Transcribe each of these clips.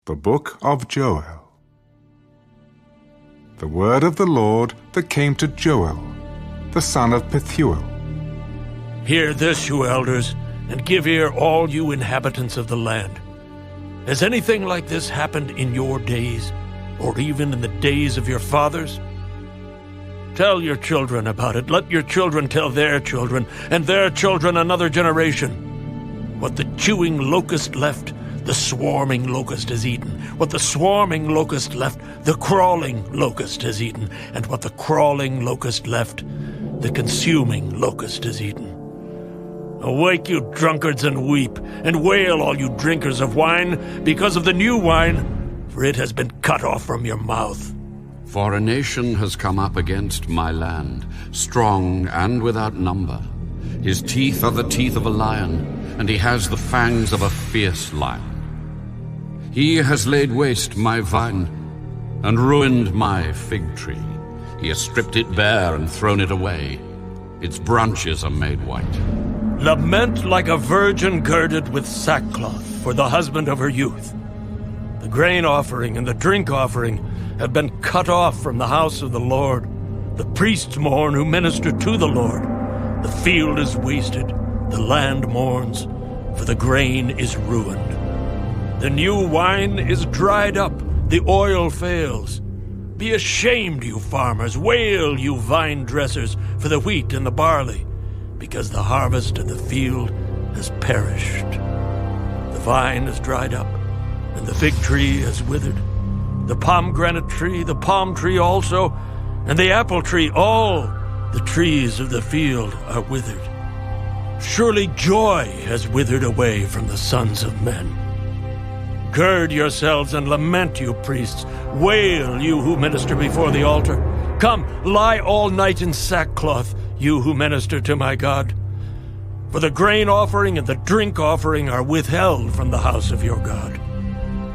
The Book of Joel. The word of the Lord that came to Joel, the son of Pethuel. Hear this, you elders, and give ear, all you inhabitants of the land. Has anything like this happened in your days, or even in the days of your fathers? Tell your children about it. Let your children tell their children, and their children another generation. What the chewing locust left, the swarming locust has eaten. What the swarming locust left, the crawling locust has eaten. And what the crawling locust left, the consuming locust has eaten. Awake, you drunkards, and weep, and wail, all you drinkers of wine, because of the new wine, for it has been cut off from your mouth. For a nation has come up against my land, strong and without number. His teeth are the teeth of a lion, and he has the fangs of a fierce lion. He has laid waste my vine, and ruined my fig tree. He has stripped it bare and thrown it away. Its branches are made white. Lament like a virgin girded with sackcloth for the husband of her youth. The grain offering and the drink offering have been cut off from the house of the Lord. The priests mourn who minister to the Lord. The field is wasted, the land mourns, for the grain is ruined. The new wine is dried up, the oil fails. Be ashamed, you farmers, wail, you vine dressers, for the wheat and the barley, because the harvest of the field has perished. The vine is dried up, and the fig tree has withered. The pomegranate tree, the palm tree also, and the apple tree, all the trees of the field are withered. Surely joy has withered away from the sons of men. Gird yourselves and lament, you priests. Wail, you who minister before the altar. Come, lie all night in sackcloth, you who minister to my God. For the grain offering and the drink offering are withheld from the house of your God.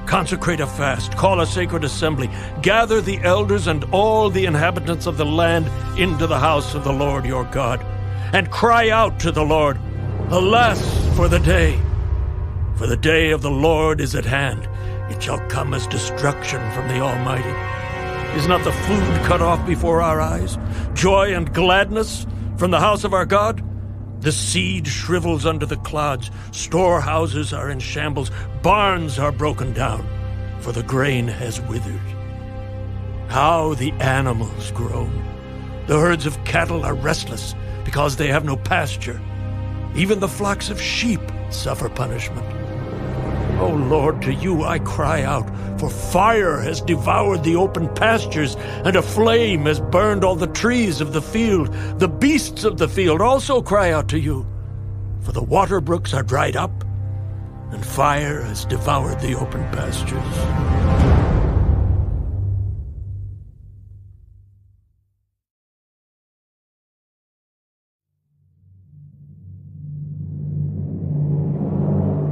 Consecrate a fast, call a sacred assembly, gather the elders and all the inhabitants of the land into the house of the Lord your God, and cry out to the Lord, Alas for the day! For the day of the Lord is at hand. It shall come as destruction from the Almighty. Is not the food cut off before our eyes? Joy and gladness from the house of our God? The seed shrivels under the clods. Storehouses are in shambles. Barns are broken down, for the grain has withered. How the animals groan. The herds of cattle are restless because they have no pasture. Even the flocks of sheep suffer punishment. O Lord, to you I cry out, for fire has devoured the open pastures, and a flame has burned all the trees of the field. The beasts of the field also cry out to you, for the water brooks are dried up, and fire has devoured the open pastures.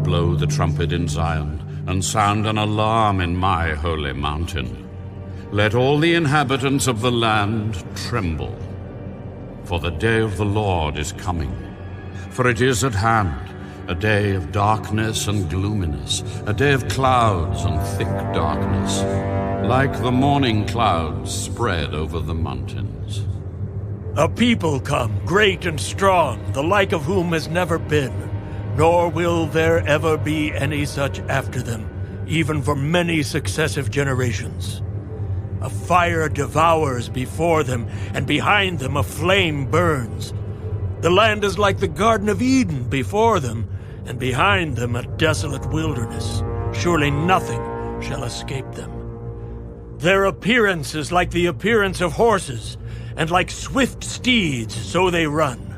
Blow the trumpet in Zion, and sound an alarm in my holy mountain. Let all the inhabitants of the land tremble. For the day of the Lord is coming. For it is at hand, a day of darkness and gloominess, a day of clouds and thick darkness, like the morning clouds spread over the mountains. A people come, great and strong, the like of whom has never been, nor will there ever be any such after them, even for many successive generations. A fire devours before them, and behind them a flame burns. The land is like the Garden of Eden before them, and behind them a desolate wilderness. Surely nothing shall escape them. Their appearance is like the appearance of horses, and like swift steeds, so they run.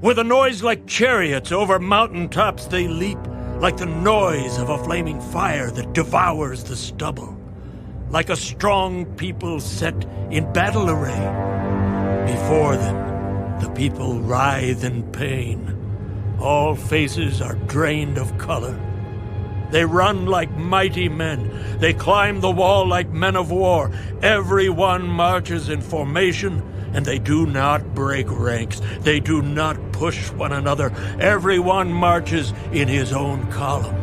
With a noise like chariots over mountain tops they leap, like the noise of a flaming fire that devours the stubble. Like a strong people set in battle array. Before them, the people writhe in pain. All faces are drained of color. They run like mighty men. They climb the wall like men of war. Everyone marches in formation, and they do not break ranks. They do not push one another. Everyone marches in his own column.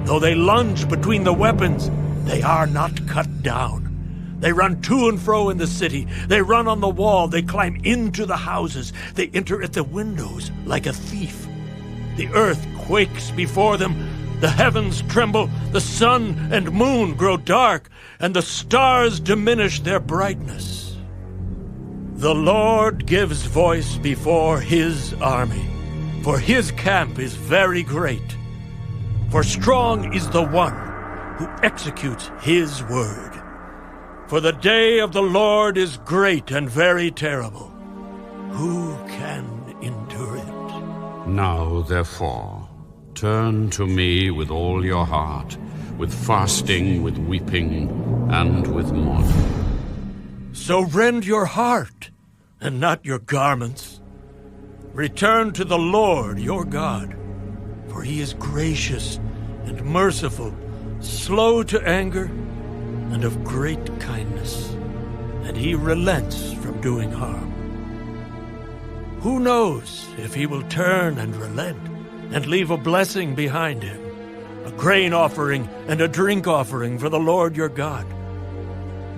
Though they lunge between the weapons, they are not cut down. They run to and fro in the city. They run on the wall. They climb into the houses. They enter at the windows like a thief. The earth quakes before them. The heavens tremble. The sun and moon grow dark, and the stars diminish their brightness. The Lord gives voice before his army, for his camp is very great. For strong is the one who executes his word. For the day of the Lord is great and very terrible. Who can endure it? Now, therefore, turn to me with all your heart, with fasting, with weeping, and with mourning. So rend your heart, and not your garments. Return to the Lord your God, for he is gracious and merciful, slow to anger, and of great kindness, and he relents from doing harm. Who knows if he will turn and relent, and leave a blessing behind him, a grain offering and a drink offering for the Lord your God.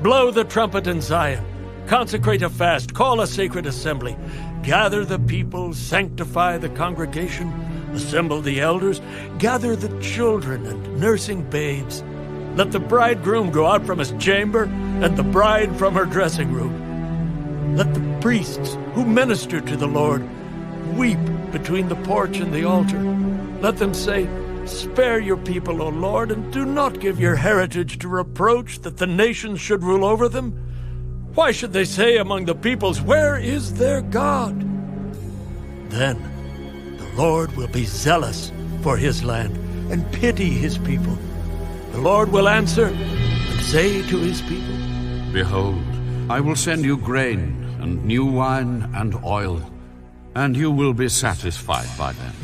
Blow the trumpet in Zion, consecrate a fast, call a sacred assembly, gather the people, sanctify the congregation, assemble the elders, gather the children and nursing babes. Let the bridegroom go out from his chamber, and the bride from her dressing room. Let the priests who minister to the Lord weep between the porch and the altar. Let them say, "Spare your people, O Lord, and do not give your heritage to reproach, that the nations should rule over them. Why should they say among the peoples, 'Where is their God?'" Then the Lord will be zealous for his land and pity his people. The Lord will answer and say to his people, Behold, I will send you grain and new wine and oil, and you will be satisfied by them.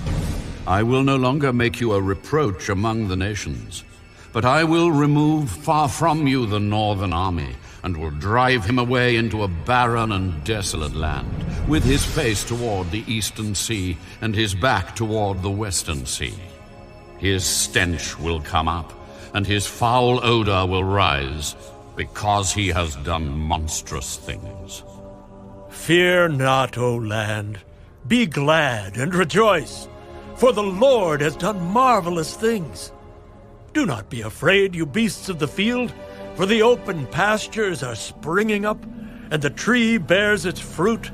I will no longer make you a reproach among the nations, but I will remove far from you the northern army, and will drive him away into a barren and desolate land, with his face toward the eastern sea, and his back toward the western sea. His stench will come up, and his foul odor will rise, because he has done monstrous things. "Fear not, O land. Be glad and rejoice, for the Lord has done marvelous things. Do not be afraid, you beasts of the field, for the open pastures are springing up, and the tree bears its fruit.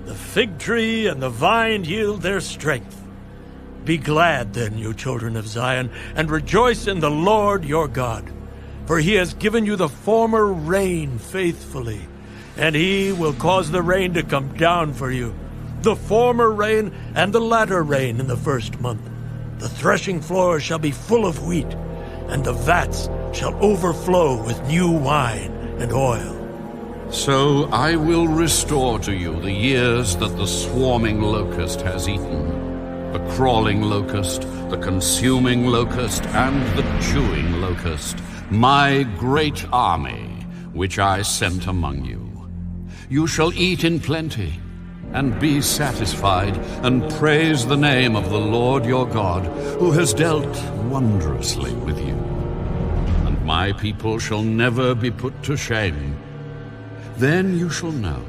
The fig tree and the vine yield their strength. Be glad then, you children of Zion, and rejoice in the Lord your God, for he has given you the former rain faithfully, and he will cause the rain to come down for you, the former rain and the latter rain in the first month. The threshing floor shall be full of wheat, and the vats shall overflow with new wine and oil. So I will restore to you the years that the swarming locust has eaten, the crawling locust, the consuming locust, and the chewing locust, my great army, which I sent among you. You shall eat in plenty, and be satisfied, and praise the name of the Lord your God, who has dealt wondrously with you. And my people shall never be put to shame. Then you shall know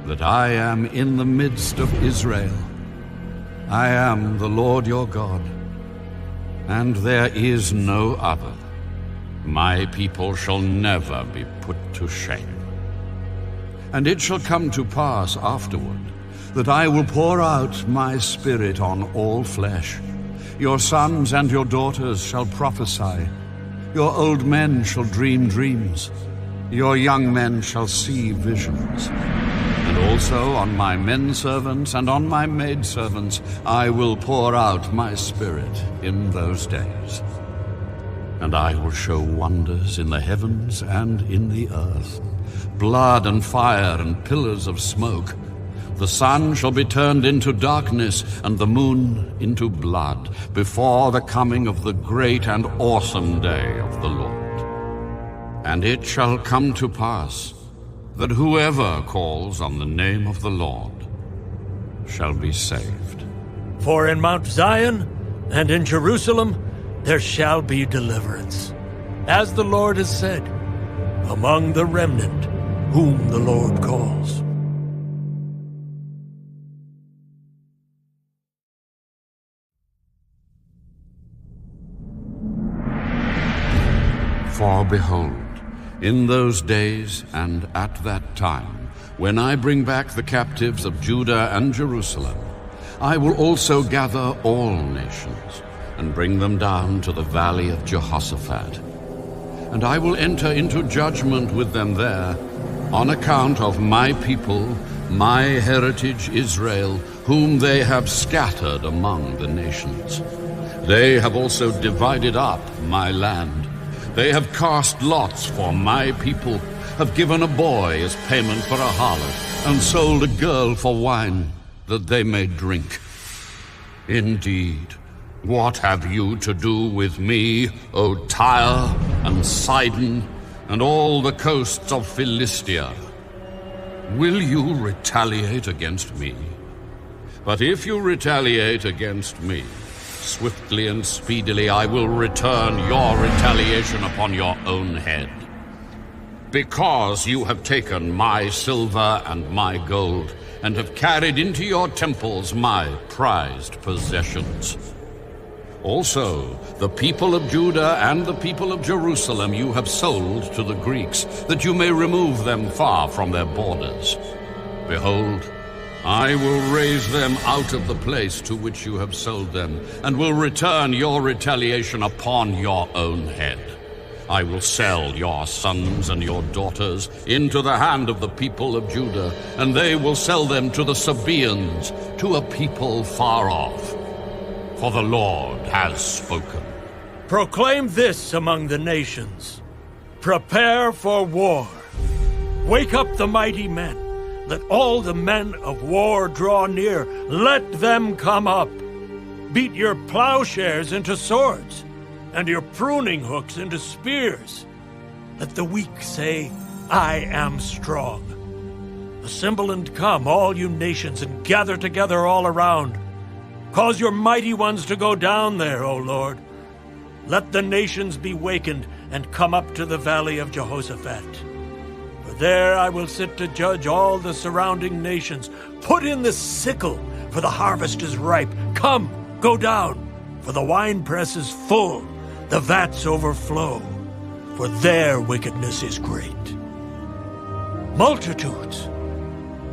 that I am in the midst of Israel. I am the Lord your God, and there is no other. My people shall never be put to shame. And it shall come to pass afterward that I will pour out my Spirit on all flesh. Your sons and your daughters shall prophesy. Your old men shall dream dreams. Your young men shall see visions. And also on my men servants and on my maid servants I will pour out my Spirit in those days. And I will show wonders in the heavens and in the earth, blood and fire and pillars of smoke. The sun shall be turned into darkness and the moon into blood before the coming of the great and awesome day of the Lord. And it shall come to pass that whoever calls on the name of the Lord shall be saved. For in Mount Zion and in Jerusalem there shall be deliverance, as the Lord has said, among the remnant whom the Lord calls. For behold, in those days and at that time, when I bring back the captives of Judah and Jerusalem, I will also gather all nations and bring them down to the valley of Jehoshaphat. And I will enter into judgment with them there on account of my people, my heritage Israel, whom they have scattered among the nations. They have also divided up my land. They have cast lots for my people, have given a boy as payment for a harlot, and sold a girl for wine, that they may drink. Indeed, what have you to do with me, O Tyre and Sidon, and all the coasts of Philistia? Will you retaliate against me? But if you retaliate against me, swiftly and speedily I will return your retaliation upon your own head. Because you have taken my silver and my gold, and have carried into your temples my prized possessions. Also, the people of Judah and the people of Jerusalem you have sold to the Greeks, that you may remove them far from their borders. Behold, I will raise them out of the place to which you have sold them, and will return your retaliation upon your own head. I will sell your sons and your daughters into the hand of the people of Judah, and they will sell them to the Sabaeans, to a people far off. For the Lord has spoken. Proclaim this among the nations. Prepare for war. Wake up the mighty men. Let all the men of war draw near. Let them come up. Beat your plowshares into swords, and your pruning hooks into spears. Let the weak say, I am strong. Assemble and come, all you nations, and gather together all around. Cause your mighty ones to go down there, O Lord. Let the nations be wakened and come up to the valley of Jehoshaphat. For there I will sit to judge all the surrounding nations. Put in the sickle, for the harvest is ripe. Come, go down, for the winepress is full. The vats overflow, for their wickedness is great. Multitudes,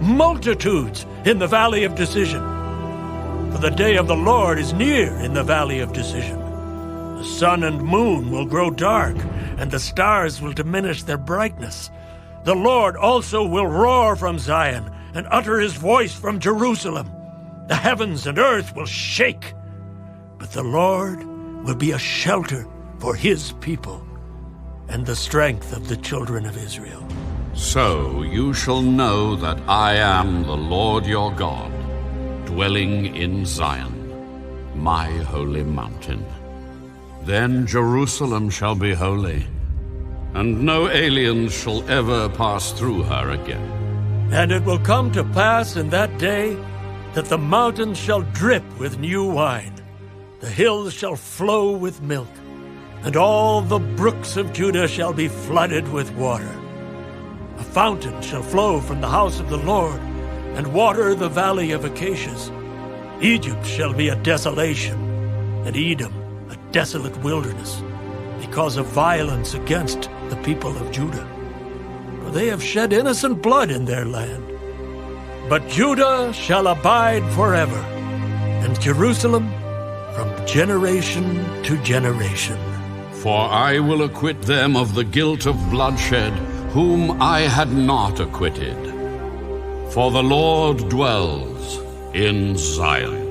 multitudes in the valley of decision. For the day of the Lord is near in the valley of decision. The sun and moon will grow dark, and the stars will diminish their brightness. The Lord also will roar from Zion, and utter his voice from Jerusalem. The heavens and earth will shake, but the Lord will be a shelter for his people, and the strength of the children of Israel. So you shall know that I am the Lord your God, dwelling in Zion, my holy mountain. Then Jerusalem shall be holy, and no aliens shall ever pass through her again. And it will come to pass in that day that the mountains shall drip with new wine. The hills shall flow with milk, and all the brooks of Judah shall be flooded with water. A fountain shall flow from the house of the Lord, and water the valley of Acacias. Egypt shall be a desolation, and Edom a desolate wilderness, because of violence against the people of Judah. For they have shed innocent blood in their land. But Judah shall abide forever, and Jerusalem from generation to generation. For I will acquit them of the guilt of bloodshed, whom I had not acquitted. For the Lord dwells in Zion.